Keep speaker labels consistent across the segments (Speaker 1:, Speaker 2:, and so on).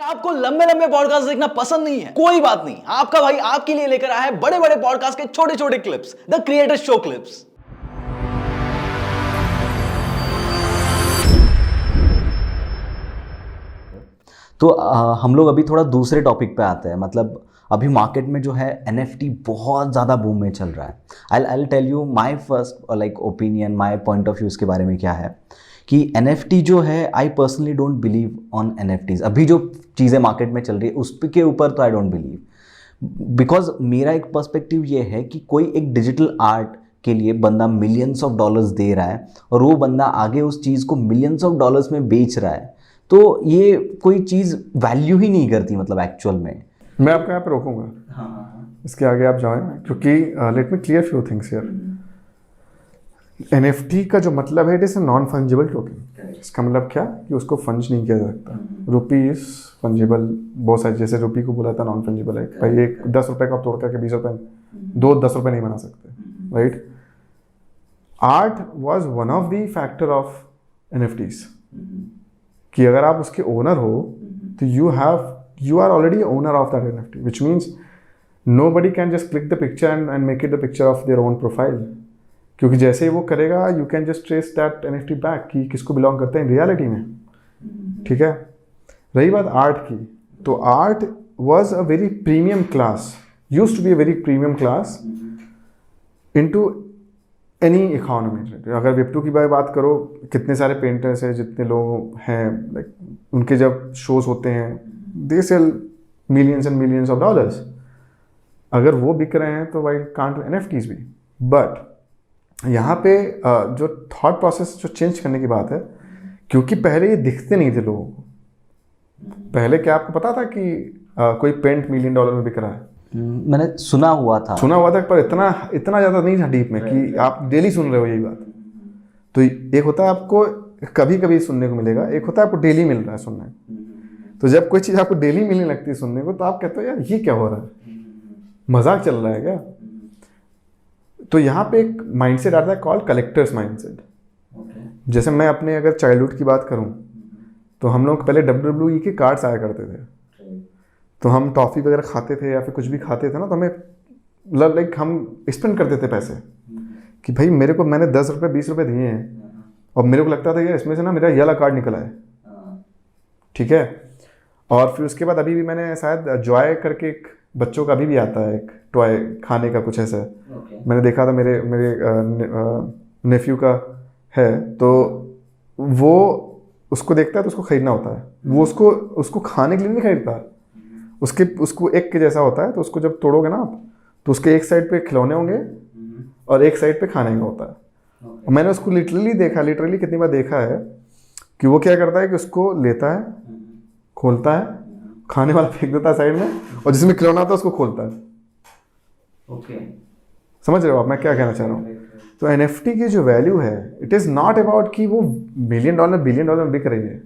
Speaker 1: आपको लंबे लंबे पॉडकास्ट देखना पसंद नहीं है, कोई बात नहीं, आपका भाई आपके लिए लेकर आया है बड़े बड़े पॉडकास्ट के छोटे छोटे clips, the creator show clips.
Speaker 2: तो हम लोग अभी थोड़ा दूसरे टॉपिक पे आते हैं। मतलब अभी मार्केट में जो है NFT बहुत ज़्यादा बूम में चल रहा है। I'll tell you my first like opinion, my point of view इसके बारे में क्या है कि NFT जो है, I personally don't believe on NFTs। अभी जो चीज़ें मार्केट में चल रही है उसके ऊपर तो आई डोंट बिलीव, बिकॉज मेरा एक पर्सपेक्टिव ये है कि कोई एक डिजिटल आर्ट के लिए बंदा मिलियंस ऑफ डॉलर्स दे रहा है और वो बंदा आगे उस चीज़ को मिलियंस ऑफ डॉलर्स में बेच रहा है, तो ये कोई चीज़ वैल्यू ही नहीं करती मतलब एक्चुअल में।
Speaker 3: मैं आपको यहाँ पे रोकूंगा, इसके आगे आप जाएं, क्योंकि let me clear few things here. NFT का जो मतलब है, it is a non fungible token. इसका मतलब क्या कि उसको फंज नहीं किया जा सकता। रुपी इज फंजिबल, बहुत सारे, जैसे रुपी को बोला था नॉन फंजिबल है भाई, एक 10 रुपए का आप तोड़ करके 20 रुपए, 10 रुपए नहीं बना सकते, right. Art was one of the factor of NFTs, कि अगर आप उसके ओनर हो तो you are already owner of that NFT, which means nobody can just click the picture and make it the picture of their own profile, क्योंकि जैसे ही वो करेगा you can just trace that NFT back कि किसको belong करते हैं reality में, ठीक है। रही बात आर्ट की, तो art was a very premium class, used to be a very premium class into any economy. अगर Web2 की बात करो, कितने सारे पेंटर्स हैं, जितने लोग हैं, लाइक उनके जब शोज होते हैं they sell millions and millions of dollars. अगर वो बिक रहे हैं तो वाई कांट NFTs भी। बट यहाँ पे जो थॉट प्रोसेस जो चेंज करने की बात है, क्योंकि पहले ये दिखते नहीं थे लोगों को। पहले क्या आपको पता था कि कोई पेंट $1 मिलियन में बिक रहा है?
Speaker 2: मैंने सुना हुआ था,
Speaker 3: पर इतना ज़्यादा नहीं था डीप में कि आप डेली सुन रहे हो यही बात। तो एक होता है आपको कभी कभी सुनने को मिलेगा, एक होता है आपको डेली मिल रहा है सुनने को। तो जब कोई चीज़ आपको डेली मिलने लगती है सुनने को, तो आप कहते हो यार ये क्या हो रहा है, मजाक चल रहा है क्या? तो यहाँ पे एक माइंडसेट आता है कॉल्ड कलेक्टर्स माइंडसेट। जैसे मैं अपने अगर चाइल्डहुड की बात करूँ, तो हम लोग पहले WWE के कार्ड्स आया करते थे, तो हम टॉफ़ी वगैरह खाते थे या फिर कुछ भी खाते थे ना, तो हमें लाइक हम स्पेंड करते थे पैसे कि भाई मैंने 10 रुपये 20 रुपये दिए हैं और मेरे को लगता था कि इसमें से ना मेरा ये वाला कार्ड निकला है, ठीक है। और फिर उसके बाद अभी भी मैंने शायद जॉय करके एक बच्चों का अभी भी आता है एक टॉय खाने का कुछ ऐसा, मैंने देखा था मेरे नेफ्यू का है, तो वो उसको देखता है तो उसको ख़रीदना होता है। वो उसको खाने के लिए नहीं खरीदता, उसको एक के जैसा होता है, तो उसको जब तोड़ोगे ना आप, तो उसके एक साइड पे खिलौने होंगे और एक साइड पे खाने का होता है। और मैंने उसको लिटरली कितनी बार देखा है कि वो क्या करता है कि उसको लेता है, खोलता है, खाने वाला फेंक देता है साइड में, और जिसमें खिलौना आता है उसको खोलता है। समझ रहे हो आप मैं क्या कहना चाह रहा हूँ? तो NFT की जो वैल्यू है, इट इज़ नॉट अबाउट कि वो $1 बिलियन में बिक रही है।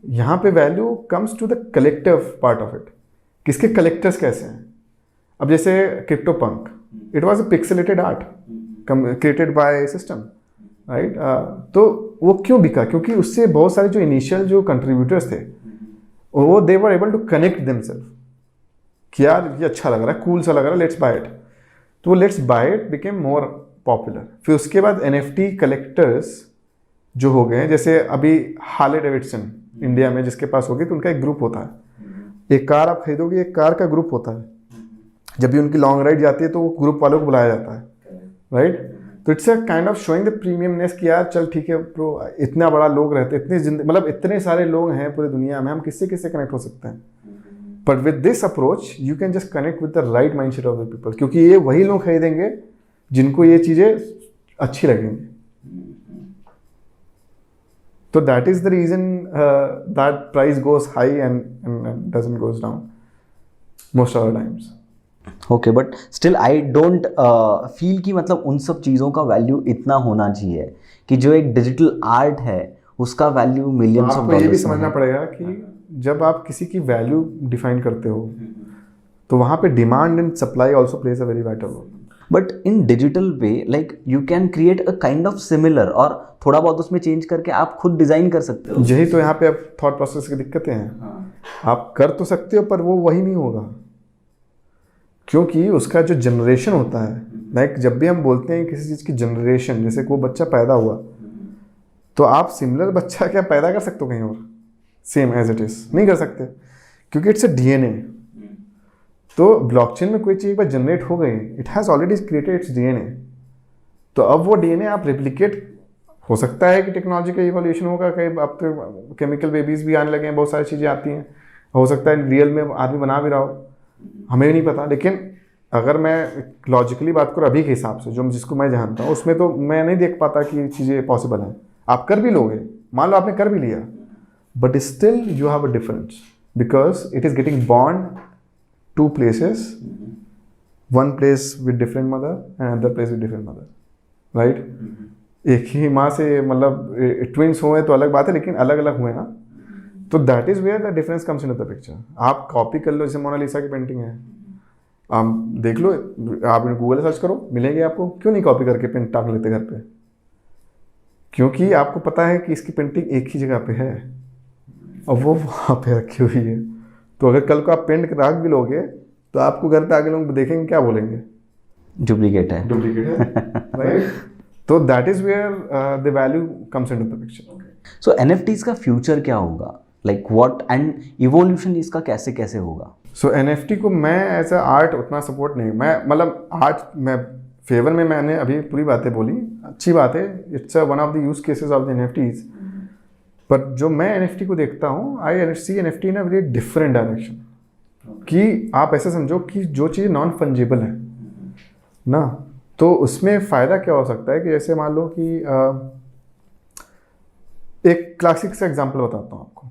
Speaker 3: यहाँ पे value comes to the collective part of it, किसके कलेक्टर्स कैसे हैं। अब जैसे crypto punk, it was a pixelated art created by system, right. तो वो क्यों बिका? क्योंकि उससे बहुत सारे जो इनिशियल जो कंट्रीब्यूटर्स थे, वो they were able to connect themselves कि यार ये अच्छा लग रहा है, कूल सा लग रहा है, लेट्स बाय इट। तो वो let's buy it became more popular. फिर उसके बाद NFT कलेक्टर्स जो हो गए, जैसे अभी हार्ले डेविडसन इंडिया में जिसके पास होगी, तो उनका एक ग्रुप होता है। एक कार आप खरीदोगे, एक कार का ग्रुप होता है। जब भी उनकी लॉन्ग राइड जाती है तो वो ग्रुप वालों को बुलाया जाता है, राइट। तो it's a kind of showing the premiumness कि यार चल ठीक है ब्रो, इतना बड़ा लोग रहते, मतलब इतने सारे लोग हैं पूरी दुनिया में, हम किससे कनेक्ट हो सकते हैं। But with this approach you can just connect with the right mindset of the people, क्योंकि ये वही लोग खरीदेंगे जिनको ये चीज़ें अच्छी लगेंगी। So that is the reason that price goes high and doesn't goes down most of the times.
Speaker 2: Okay, but still I don't feel कि मतलब उन सब चीज़ों का वैल्यू इतना होना चाहिए कि जो एक डिजिटल आर्ट है उसका वैल्यू मिलियंस ऑफ डॉलर्स।
Speaker 3: ये भी समझना पड़ेगा कि जब आप किसी की वैल्यू डिफाइन करते हो, तो वहाँ पे demand and supply also plays a very vital role.
Speaker 2: But in digital way like you can create a kind of similar, और थोड़ा बहुत उसमें चेंज करके आप खुद डिजाइन कर सकते हो।
Speaker 3: यही तो यहाँ पे अब थॉट प्रोसेस की दिक्कतें हैं आप कर तो सकते हो पर वो वही नहीं होगा, क्योंकि उसका जो जनरेशन होता है, लाइक जब भी हम बोलते हैं किसी चीज़ की जनरेशन, जैसे कि वो बच्चा पैदा हुआ तो आप सिमिलर बच्चा क्या पैदा कर सकते हो कहीं और सेम एज इट इज़? नहीं कर सकते, क्योंकि इट्स अ डीएनए। तो ब्लॉकचेन में कोई चीज़ एक बार जनरेट हो गई, it has already created it's DNA. तो अब वो डीएनए आप रेप्लिकेट, हो सकता है कि टेक्नोलॉजी का इवोल्यूशन होगा, कहीं अब तो केमिकल बेबीज भी आने लगे हैं, बहुत सारी चीज़ें आती हैं, हो सकता है रियल में आदमी बना भी रहा हो, हमें भी नहीं पता। लेकिन अगर मैं लॉजिकली बात करूँ अभी के हिसाब से, जो जिसको मैं जानता हूँ, उसमें तो मैं नहीं देख पाता कि चीज़ें पॉसिबल हैं। आप कर भी लोगे, मान लो आपने कर भी लिया, but still you have a difference, because it is getting born two places, one place with different mother and other place with different mother, right? एक ही माँ से, मतलब ट्विंस हुए तो अलग बात है, लेकिन अलग अलग हुए ना, तो that is where the difference comes in the picture. आप कॉपी कर लो, जैसे मोनालिसा की पेंटिंग है, आप देख लो, आप गूगल सर्च करो, मिलेंगे आपको। क्यों नहीं कॉपी करके पेंट टांग लेते घर पे? क्योंकि आपको पता है कि इसकी पेंटिंग एक ही जगह पे है और वो वहाँ पे रखी हुई है। तो अगर कल को आप पेंट रख भी लोगे तो आपको घर पे आगे लोग देखेंगे, क्या बोलेंगे?
Speaker 2: डुप्लीकेट है।
Speaker 3: डुप्लीकेट है, राइट? तो that is where the value comes into the picture.
Speaker 2: So NFTs का फ्यूचर क्या होगा, लाइक व्हाट एंड इवोल्यूशन इसका कैसे कैसे होगा?
Speaker 3: सो एनएफटी को मैं एज अ आर्ट उतना सपोर्ट नहीं, मैं मतलब आर्ट में फेवर में मैंने अभी पूरी बातें बोली, अच्छी बात है, it's one of the use cases of the NFTs. पर जो मैं एनएफटी को देखता हूँ, I see NFT in a very different direction, कि आप ऐसे समझो कि जो चीज़ नॉन फंजिबल है ना, तो उसमें फ़ायदा क्या हो सकता है कि जैसे मान लो कि एक क्लासिक से एग्जांपल बताता हूँ आपको।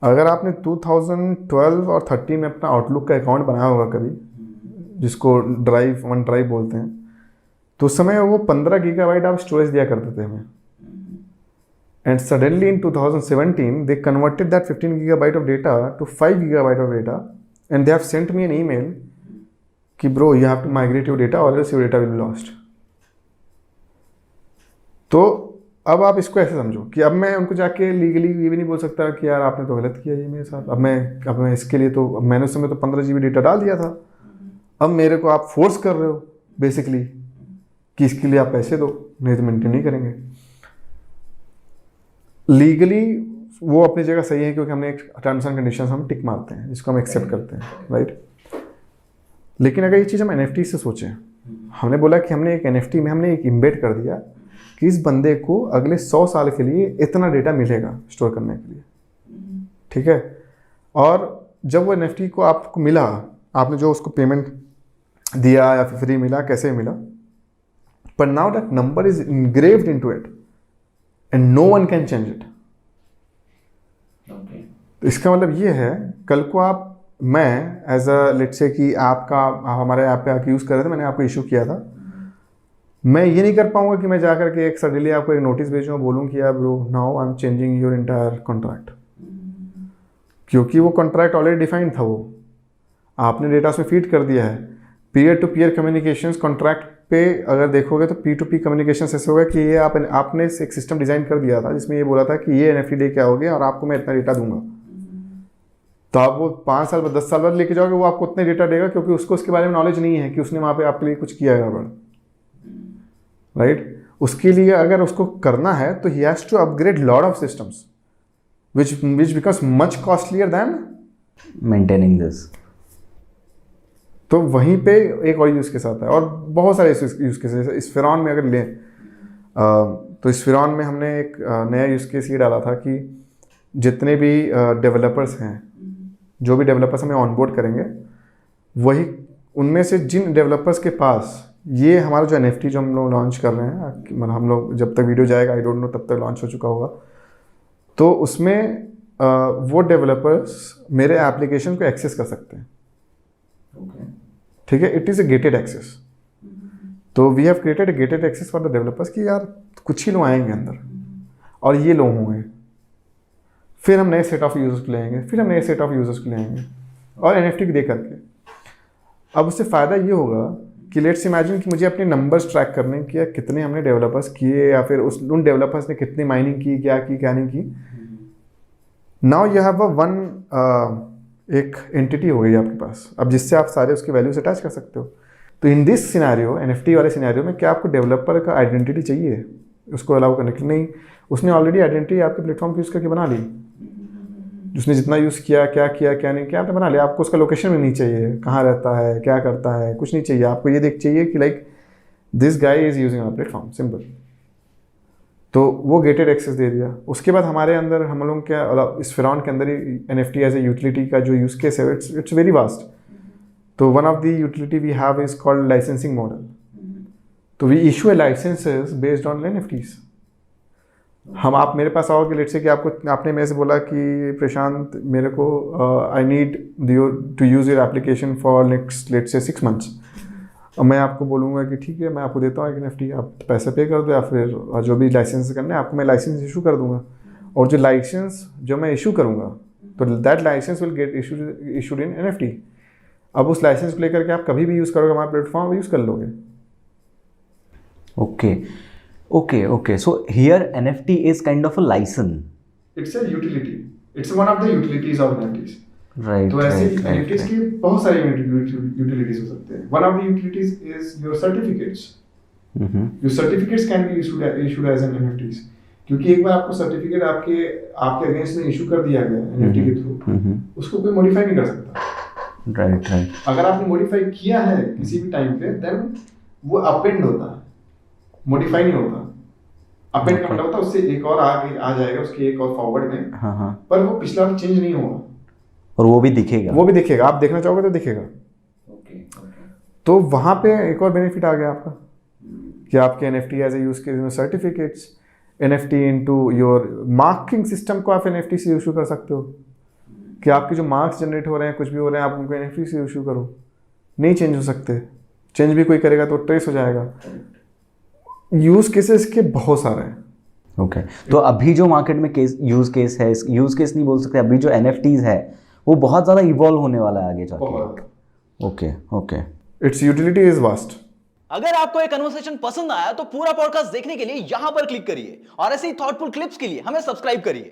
Speaker 3: अगर आपने 2012 और 13 में अपना आउटलुक का अकाउंट बनाया होगा कभी, जिसको वन ड्राइव बोलते हैं, तो उस समय वो 15 गीगाबाइट आप स्टोरेज दिया करते थे हमें, and suddenly in 2017 they converted that 15 gigabyte of data to 5 gigabyte of data, and they have sent me an email कि bro you have to migrate your data or else your data will be lost. तो अब आप इसको ऐसे समझो कि अब मैं उनको जाके लीगली ये भी नहीं बोल सकता कि यार आपने तो गलत किया ये मेरे साथ, अब मैं इसके लिए तो, अब मैंने उस समय तो 15 GB डेटा डाल दिया था, अब मेरे को आप फोर्स कर रहे हो बेसिकली कि इसके लिए आप पैसे दो, नहीं तो मेंटेन नहीं करेंगे। लीगली वो अपनी जगह सही है, क्योंकि हमने एक टर्म्स एंड कंडीशंस हम टिक मारते हैं, जिसको हम एक्सेप्ट करते हैं, राइट? लेकिन अगर ये चीज़ हम एनएफटी से सोचें, हमने बोला कि हमने एक एनएफटी में हमने एक इम्बेड कर दिया कि इस बंदे को अगले 100 साल के लिए इतना डेटा मिलेगा स्टोर करने के लिए, ठीक है? और जब वो एनएफटी को आपको मिला, आपने जो उसको पेमेंट दिया या फिर फ्री मिला, कैसे मिला, पर now that number is engraved into it and no one can change it. तो इसका मतलब ये है, कल को आप, मैं एज अ लेट्स से कि आप हमारे ऐप पे आके यूज़ कर रहे थे, मैंने आपको इशू किया था, मैं ये नहीं कर पाऊंगा कि मैं जा करके एक सडनली आपको एक नोटिस भेजूँ, बोलूँ कि यार bro now I am changing your entire contract, क्योंकि वो कॉन्ट्रैक्ट ऑलरेडी डिफाइंड था, वो आपने डेटा उसमें फीड कर दिया है। Peer to peer communications contract पे अगर देखोगे तो P2P कम्युनिकेशन ऐसे होगा कि ये आपने एक सिस्टम डिज़ाइन कर दिया था जिसमें ये बोला था कि ये NFT डे क्या हो गया और आपको मैं इतना डेटा दूंगा, तो आप वो 5 साल बाद 10 साल बाद लेके जाओगे, वो आपको उतने डेटा देगा, क्योंकि उसको उसके बारे में नॉलेज नहीं है कि उसने वहाँ पे आपके लिए कुछ किया गड़बड़, राइट? उसके लिए अगर उसको करना है तो he has to upgrade lot of systems which becomes much costlier than
Speaker 2: maintaining this.
Speaker 3: तो वहीं पे एक और यूज़ केस आता है, और बहुत सारे यूज़ केसेस। इस फिरौन में अगर लें तो इस फिरौन में हमने एक नया यूज़ केस ये डाला था कि जितने भी डेवलपर्स हैं, जो भी डेवलपर्स हमें ऑनबोर्ड करेंगे, वही उनमें से जिन डेवलपर्स के पास ये हमारा जो NFT जो हम लोग लॉन्च कर रहे हैं, मतलब हम लोग जब तक वीडियो जाएगा आई डोंट नो तब तक लॉन्च हो चुका होगा, तो उसमें वो डेवलपर्स मेरे एप्लीकेशन को एक्सेस कर सकते हैं, ठीक है? It is a gated access. तो we have created a gated access for the developers कि यार कुछ ही लोग आएंगे अंदर और ये लोग होंगे, फिर हम नए सेट ऑफ यूजर्स को लेंगे, फिर हम नए सेट ऑफ यूजर्स को लेंगे और NFT दे करके। अब उससे फ़ायदा ये होगा कि लेट्स इमेजिन कि मुझे अपने नंबर्स ट्रैक करने कि यार कितने हमने डेवलपर्स किए, या फिर उन डेवलपर्स ने कितनी माइनिंग की, क्या नहीं की, नाउ यू हैव वन एक एंटिटी हो गई आपके पास, अब जिससे आप सारे उसके वैल्यूज अटैच कर सकते हो। तो इन दिस सिनेरियो, NFT वाले सिनेरियो में, क्या आपको डेवलपर का आइडेंटिटी चाहिए उसको अलाउ करने के लिए? नहीं, उसने ऑलरेडी आइडेंटिटी आपके प्लेटफॉर्म की यूज़ करके बना ली। उसने जितना यूज़ किया, क्या नहीं किया, आपने बना लिया। आपको उसका लोकेशन भी नहीं चाहिए, कहाँ रहता है, क्या करता है, कुछ नहीं चाहिए। आपको ये देख चाहिए कि like this guy is using our platform, simple. तो वो गेटेड एक्सेस दे दिया। उसके बाद हमारे अंदर, हम लोग क्या, इस फिरौन के अंदर ही NFT एज ए यूटिलिटी का जो यूज़ केस है, इट्स वेरी वास्ट। तो one of the utility we have is called licensing model. तो we issue a licenses based on NFTs। हम, आप मेरे पास आओगे, लेट्स से कि आपने मेरे से बोला कि प्रशांत मेरे को I need to use your application for next let's say 6 months। और मैं आपको बोलूँगा कि ठीक है, मैं आपको देता हूँ एक NFT, आप पैसे पे कर दो, या फिर जो भी लाइसेंस करना है आपको, मैं लाइसेंस इशू कर दूंगा। और जो लाइसेंस जो मैं इशू करूँगा, तो that license will get issued in NFT। अब उस लाइसेंस को लेकर के आप कभी भी यूज़ करोगे हमारा प्लेटफॉर्म, यूज़ कर लोगे।
Speaker 2: Okay. So here NFT is kind of a license.
Speaker 3: It's a utility, it's one of the utilities of NFTs।
Speaker 2: Right.
Speaker 3: तो ऐसे
Speaker 2: right, right,
Speaker 3: NFTs
Speaker 2: right.
Speaker 3: की बहुत सारी यूटिलिटीज हो सकते हैं। One of the utilities is your certificates. Your certificates can be issued as an NFTs, क्योंकि एक बार आपको सर्टिफिकेट आपके अगेंस्ट में इशू कर दिया गया NFT के थ्रू, उसको कोई मॉडिफाई नहीं कर सकता।
Speaker 2: राइट।
Speaker 3: अगर आपने मॉडिफाई किया है किसी भी टाइम पे, देन वो अपेंड होता है, मॉडिफाई नहीं होता। अपेंड का मतलब होता है उससे एक और आगे आ जाएगा, उसके एक और फॉरवर्ड में।
Speaker 2: हाँ।
Speaker 3: पर वो पिछला चेंज नहीं होगा,
Speaker 2: और वो भी दिखेगा।
Speaker 3: आप देखना चाहोगे तो दिखेगा। तो वहाँ पे एक और बेनिफिट आ गया आपका कि आपके NFT एज ए यूज के certificates, NFT into your marking system को आप NFT से इशू कर सकते हो कि आपके जो मार्क्स जनरेट हो रहे हैं, कुछ भी हो रहे हैं, आप उनको NFT से इशू करो। नहीं चेंज हो सकते, चेंज भी कोई करेगा तो ट्रेस हो जाएगा। यूज केसेस के बहुत सारे हैं।
Speaker 2: ओके। तो अभी जो मार्केट में यूज केस है, यूज केस नहीं बोल सकते, अभी जो NFTs है वो बहुत ज़्यादा इवॉल्व होने वाला है आगे जाके। Okay.
Speaker 3: It's utility is vast.
Speaker 1: अगर आपको ये कन्वर्सेशन पसंद आया तो पूरा पॉडकास्ट देखने के लिए यहां पर क्लिक करिए और ऐसे ही थॉटफुल क्लिप्स के लिए हमें सब्सक्राइब करिए।